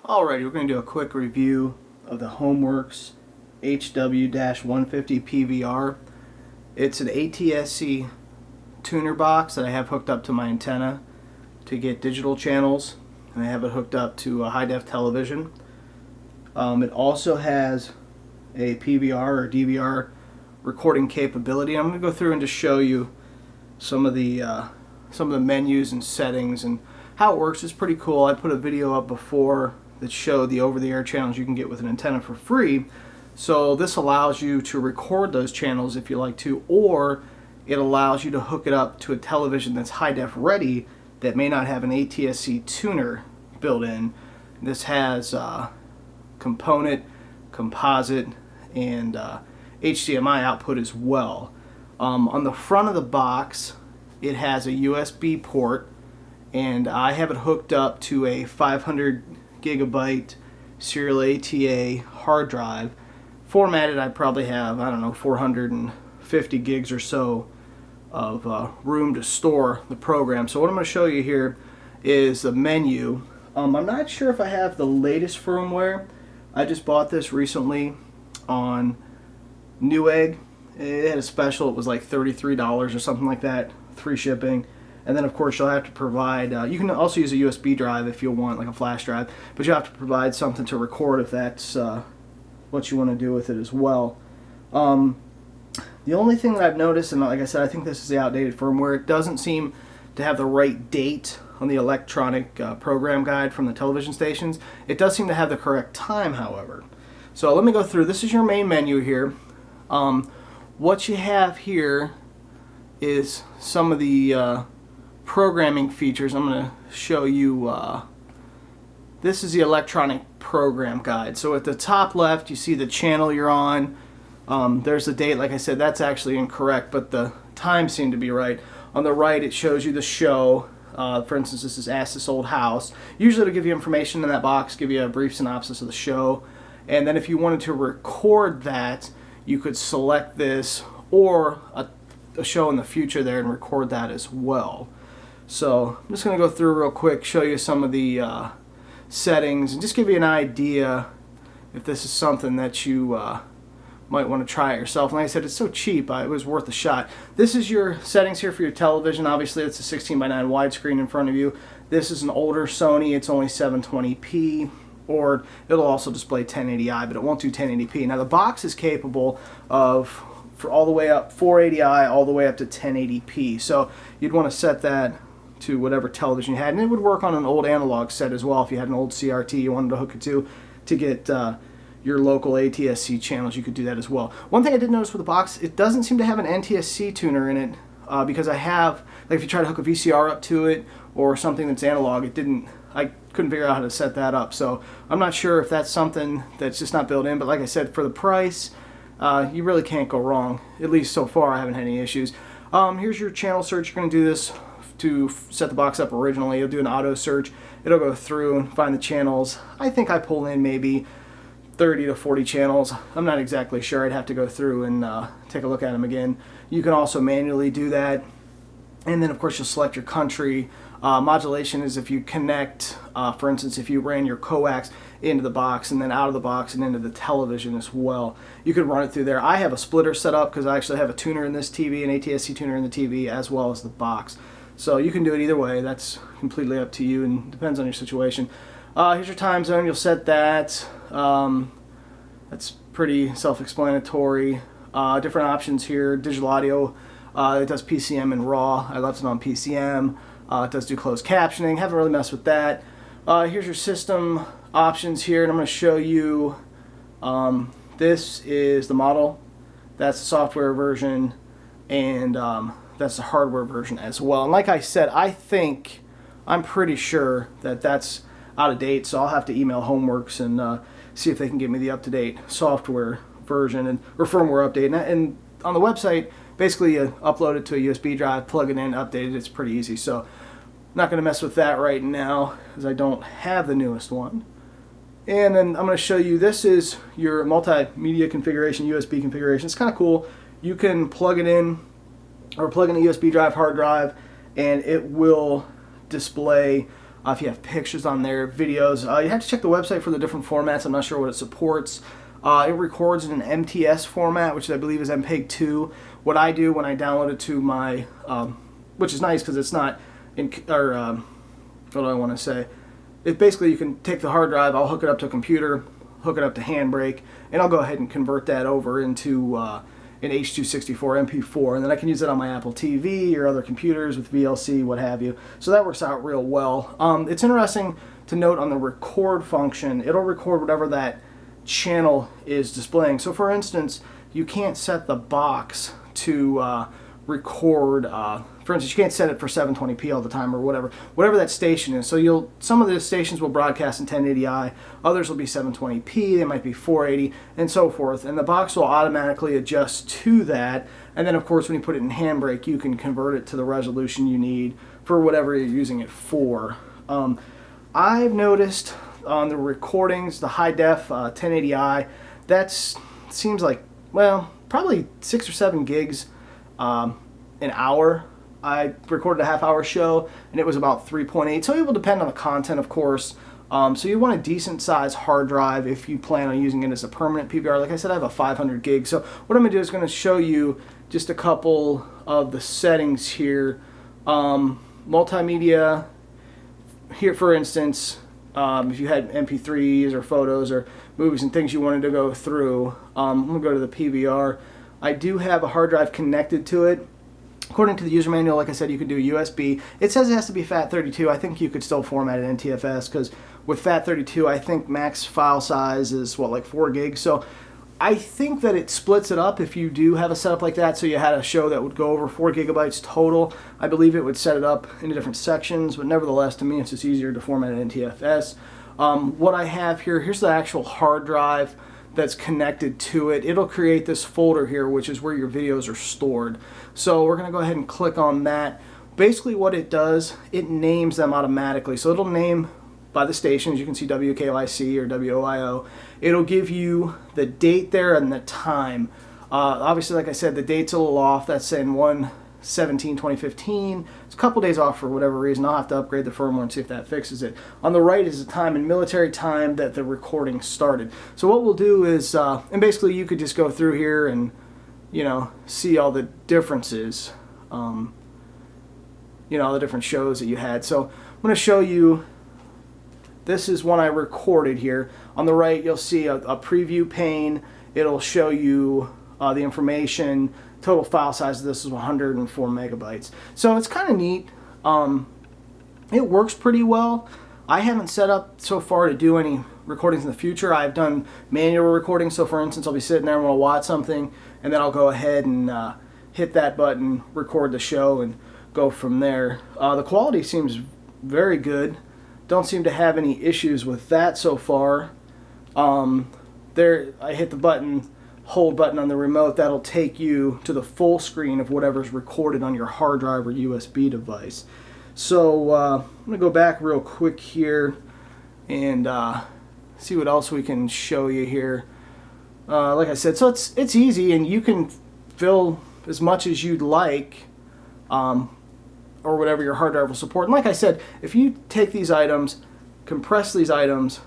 Alrighty, we're going to do a quick review of the HomeWorx HW-150PVR. It's an ATSC tuner box that I have hooked up to my antenna to get digital channels, and I have it hooked up to a high-def television. It also has a PVR or DVR recording capability. I'm going to go through and just show you some of the menus and settings and how it works. It's pretty cool. I put a video up before that showed the over-the-air channels you can get with an antenna for free. So this allows you to record those channels if you like to, or it allows you to hook it up to a television that's high-def ready that may not have an ATSC tuner built in. This has component, composite, and HDMI output as well. On the front of the box, it has a USB port, and I have it hooked up to a 500 gigabyte serial ATA hard drive. Formatted, I probably have, I don't know, 450 gigs or so of room to store the program. So what I'm going to show you here is the menu. I'm not sure if I have the latest firmware. I just bought this recently on Newegg. It had a special. It was like $33 or something like that, free shipping. And then of course you'll have to provide, you can also use a USB drive if you want, like a flash drive, but you have to provide something to record if that's what you want to do with it as well. The only thing that I've noticed, and like I said, I think this is the outdated firmware, it doesn't seem to have the right date on the electronic program guide from the television stations. It does seem to have the correct time, however. So let me go through. This is your main menu here. What you have here is some of the programming features. I'm going to show you. This is the electronic program guide. So at the top left you see the channel you're on. There's the date. Like I said, that's actually incorrect, but the time seemed to be right. On the right it shows you the show. For instance, this is Ask This Old House. Usually it'll give you information in that box, give you a brief synopsis of the show, and then if you wanted to record that, you could select this or a show in the future there and record that as well. So I'm just going to go through real quick, show you some of the settings, and just give you an idea if this is something that you might want to try it yourself. And like I said, it's so cheap, it was worth a shot. This is your settings here for your television. Obviously it's a 16:9 widescreen in front of you. This is an older Sony. It's only 720p, or it'll also display 1080i, but it won't do 1080p. Now the box is capable of for all the way up 480i all the way up to 1080p. So you'd want to set that to whatever television you had, and it would work on an old analog set as well. If you had an old CRT you wanted to hook it to get your local ATSC channels, you could do that as well. One thing I did notice with the box, it doesn't seem to have an NTSC tuner in it, because I have, like if you try to hook a VCR up to it or something that's analog, I couldn't figure out how to set that up. So I'm not sure if that's something that's just not built in, but like I said, for the price, you really can't go wrong. At least so far I haven't had any issues. Here's your channel search. You're going to do this to set the box up originally. You'll do an auto search. It'll go through and find the channels. I think I pull in maybe 30 to 40 channels. I'm not exactly sure. I'd have to go through and take a look at them again. You can also manually do that. And then of course you'll select your country. Modulation is if you connect, for instance, if you ran your coax into the box and then out of the box and into the television as well. You could run it through there. I have a splitter set up because I actually have a tuner in this TV, an ATSC tuner in the TV, as well as the box. So you can do it either way. That's completely up to you and depends on your situation. Here's your time zone. You'll set that. That's pretty self-explanatory. Different options here. Digital audio. It does PCM and RAW. I left it on PCM. It does do closed captioning. Haven't really messed with that. Here's your system options here, and I'm going to show you. This is the model. That's the software version, and that's the hardware version as well. And like I said, I'm pretty sure that that's out of date, so I'll have to email HomeWorx and see if they can give me the up-to-date software version or firmware update. And on the website, basically you upload it to a USB drive, plug it in, update it. It's pretty easy. So I'm not going to mess with that right now because I don't have the newest one. And then I'm going to show you, this is your multimedia configuration, USB configuration. It's kind of cool. You can plug it in or plug in a USB drive, hard drive, and it will display if you have pictures on there, videos. You have to check the website for the different formats. I'm not sure what it supports. It records in an MTS format, which I believe is MPEG 2. What I do when I download it to my, which is nice because it's not, what do I want to say? It basically, you can take the hard drive, I'll hook it up to a computer, hook it up to Handbrake, and I'll go ahead and convert that over into an H.264 MP4, and then I can use it on my Apple TV or other computers with VLC, what have you. So that works out real well. It's interesting to note on the record function, it'll record whatever that channel is displaying. So for instance, you can't set the box to record, for instance, you can't set it for 720p all the time or whatever that station is. So some of the stations will broadcast in 1080i, others will be 720p, they might be 480, and so forth. And the box will automatically adjust to that. And then of course, when you put it in Handbrake, you can convert it to the resolution you need for whatever you're using it for. I've noticed on the recordings, the high def 1080i, seems like, well, probably 6 or 7 gigs an hour. I recorded a half-hour show, and it was about 3.8. So it will depend on the content, of course. So you want a decent-sized hard drive if you plan on using it as a permanent PVR. Like I said, I have a 500 gig. So what I'm going to do is going to show you just a couple of the settings here. Multimedia, here for instance, if you had MP3s or photos or movies and things you wanted to go through, I'm going to go to the PVR. I do have a hard drive connected to it. According to the user manual, like I said, you can do USB. It says it has to be FAT32. I think you could still format it in NTFS, because with FAT32, I think max file size is, what, like 4 gigs? So I think that it splits it up if you do have a setup like that. So you had a show that would go over 4 gigabytes total. I believe it would set it up into different sections, but nevertheless, to me, it's just easier to format it in NTFS. What I have here, here's the actual hard drive that's connected to it. It'll create this folder here, which is where your videos are stored. So we're going to go ahead and click on that. Basically what it does, it names them automatically. So it'll name by the stations. You can see WKYC or WOIO. It'll give you the date there and the time. Obviously, like I said, the date's a little off. That's in 1/17/2015. It's a couple days off for whatever reason. I'll have to upgrade the firmware and see if that fixes it. On the right is the time in military time that the recording started. So what we'll do is, and basically you could just go through here and, you know, see all the differences, you know, all the different shows that you had. So I'm going to show you, this is one I recorded here. On the right you'll see a preview pane. It'll show you the information. Total file size of this is 104 megabytes. So it's kind of neat. It works pretty well. I haven't set up so far to do any recordings in the future. I've done manual recording. So for instance, I'll be sitting there and I'll watch something, and then I'll go ahead and hit that button, record the show, and go from there. The quality seems very good. Don't seem to have any issues with that so far. There, I hit the button, hold button on the remote. That'll take you to the full screen of whatever's recorded on your hard drive or USB device. So I'm going to go back real quick here and see what else we can show you here. Like I said, so it's easy, and you can fill as much as you'd like, or whatever your hard drive will support. And like I said, if you take these items, compress these items,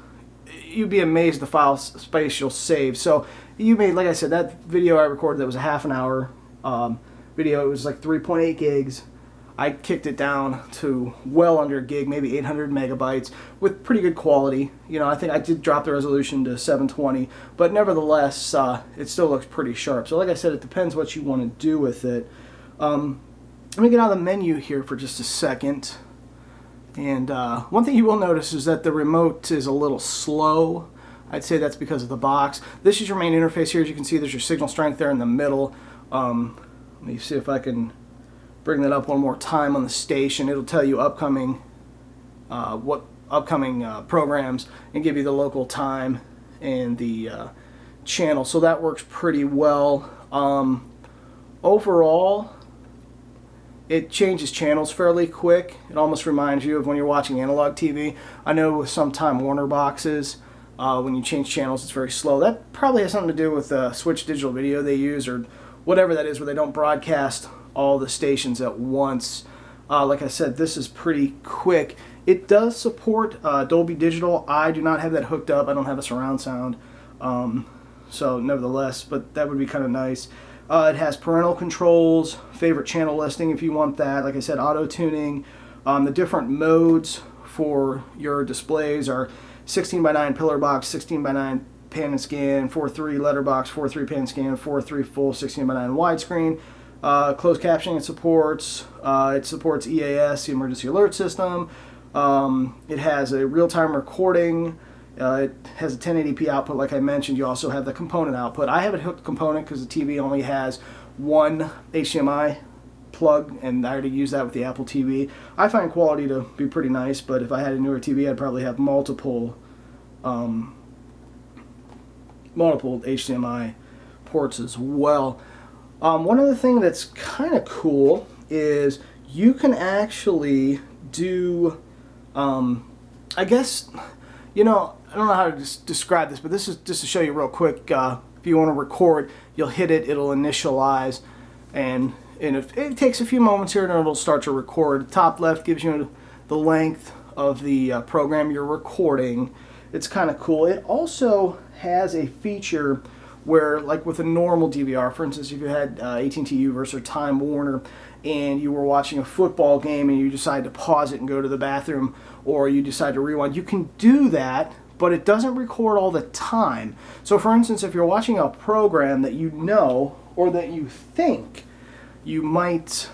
you'd be amazed at the file space you'll save. So you made, like I said, that video I recorded that was a half an hour video, it was like 3.8 gigs. I kicked it down to well under a gig, maybe 800 megabytes with pretty good quality. You know, I think I did drop the resolution to 720, but nevertheless, it still looks pretty sharp. So like I said, it depends what you want to do with it. Let me get out of the menu here for just a second. And one thing you will notice is that the remote is a little slow. I'd say that's because of the box. This is your main interface here. As you can see, there's your signal strength there in the middle. Let me see if I can bring that up one more time on the station. It'll tell you upcoming programs and give you the local time and the channel. So that works pretty well. Overall, it changes channels fairly quick. It almost reminds you of when you're watching analog TV. I know with some Time Warner boxes, when you change channels, it's very slow. That probably has something to do with the switch digital video they use, or whatever that is, where they don't broadcast all the stations at once. Like I said, this is pretty quick. It does support Dolby Digital. I do not have that hooked up. I don't have a surround sound. So nevertheless, but that would be kind of nice. It has parental controls, favorite channel listing if you want that. Like I said, auto tuning. The different modes for your displays are 16:9 pillar box, 16:9 pan and scan, 4:3 letterbox, 4:3 pan and scan, 4:3 full 16:9 widescreen. Closed captioning it supports. It supports EAS, the emergency alert system. It has a real-time recording. It has a 1080p output, like I mentioned. You also have the component output. I have it hooked component because the TV only has one HDMI plug, and I already use that with the Apple TV. I find quality to be pretty nice, but if I had a newer TV, I'd probably have multiple HDMI ports as well. One other thing that's kind of cool is you can actually do, I guess, you know, I don't know how to describe this, but this is just to show you real quick. If you want to record, you'll hit it, it'll initialize, and if it takes a few moments here, and it'll start to record. The top left gives you the length of the program you're recording. It's kind of cool. It also has a feature where, like with a normal DVR, for instance, if you had AT&T U-verse or Time Warner, and you were watching a football game and you decide to pause it and go to the bathroom, or you decide to rewind, you can do that, but it doesn't record all the time. So for instance, if you're watching a program that you know or that you think, you might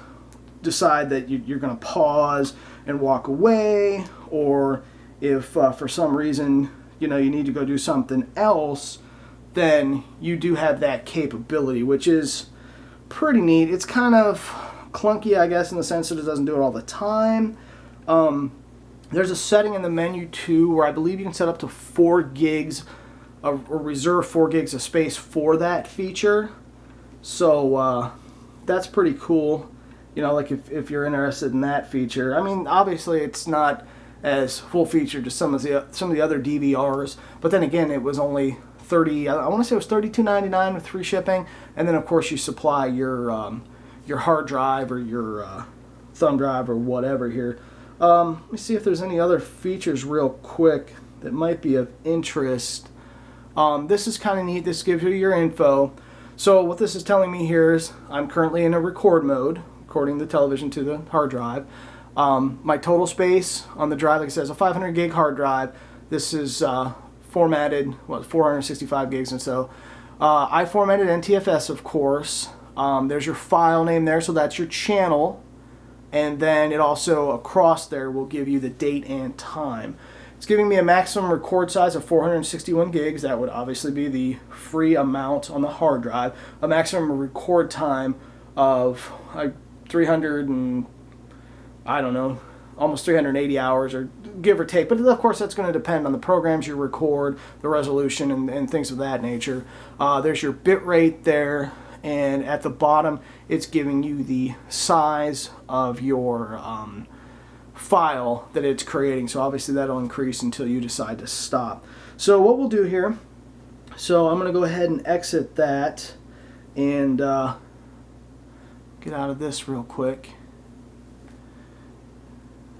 decide that you're going to pause and walk away, or if for some reason you need to go do something else, then you do have that capability, which is pretty neat. It's kind of clunky, I guess, in the sense that it doesn't do it all the time. There's a setting in the menu too where I believe you can set up to 4 gigs or reserve 4 gigs of space for that feature. So that's pretty cool. Like if you're interested in that feature. I mean, obviously it's not as full featured as some of the other DVRs, but then again, it was only I want to say it was $32.99 with free shipping, and then of course you supply your hard drive or your thumb drive or whatever here. Let me see if there's any other features real quick that might be of interest. This is kind of neat. This gives you your info. So what this is telling me here is I'm currently in a record mode, recording the television to the hard drive. My total space on the drive, like I said, is a 500 gig hard drive. This is formatted, 465 gigs and so. I formatted NTFS, of course. There's your file name there, so that's your channel. And then it also, across there, will give you the date and time. It's giving me a maximum record size of 461 gigs. That would obviously be the free amount on the hard drive. A maximum record time of 300 and, I don't know, almost 380 hours, or give or take. But of course, that's going to depend on the programs you record, the resolution, and things of that nature. There's your bit rate there. And at the bottom, it's giving you the size of your file that it's creating. So obviously that'll increase until you decide to stop. So what we'll do here, so I'm going to go ahead and exit that and get out of this real quick.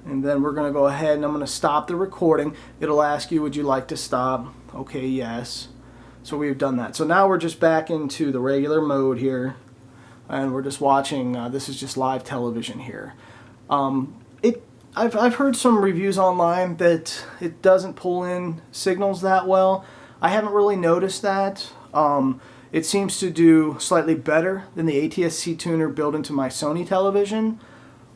And then we're going to go ahead and I'm going to stop the recording. It'll ask you, would you like to stop? Okay, yes. So we've done that. So now we're just back into the regular mode here, and we're just watching. This is just live television here. I've heard some reviews online that it doesn't pull in signals that well. I haven't really noticed that. It seems to do slightly better than the ATSC tuner built into my Sony television.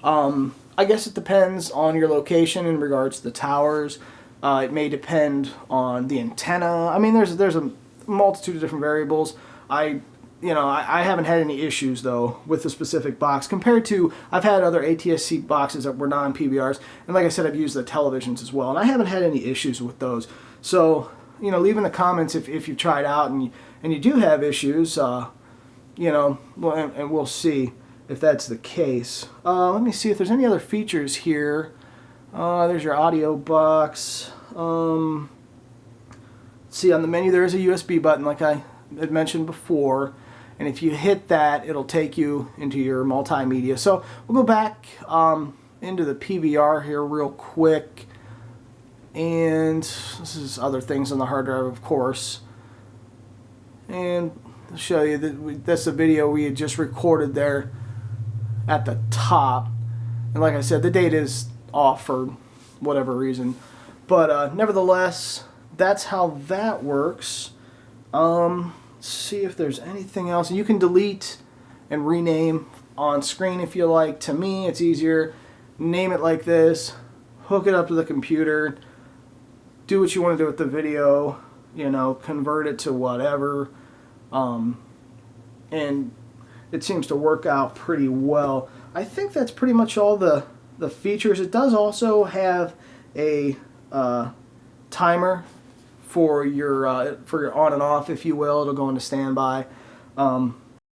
I guess it depends on your location in regards to the towers. It may depend on the antenna. I mean, there's a multitude of different variables. I haven't had any issues though with the specific box compared to I've had other ATSC boxes that were non-PVRs, and like I said, I've used the televisions as well, and I haven't had any issues with those. So leave in the comments if you've tried out and you do have issues, and we'll see if that's the case. Let me see if there's any other features here. There's your audio box. See, on the menu there is a USB button like I had mentioned before, and if you hit that, it'll take you into your multimedia. So we'll go back into the PVR here real quick, and this is other things on the hard drive, of course. And I'll show you that that's a video we had just recorded there at the top. And like I said, the data is off for whatever reason, but nevertheless, that's how that works. Let's see if there's anything else. You can delete and rename on screen if you like. To me, it's easier. Name it like this, hook it up to the computer, do what you want to do with the video, you know, convert it to whatever, and it seems to work out pretty well. I think that's pretty much all the features. It does also have a timer for your on and off, if you will. It'll go into standby.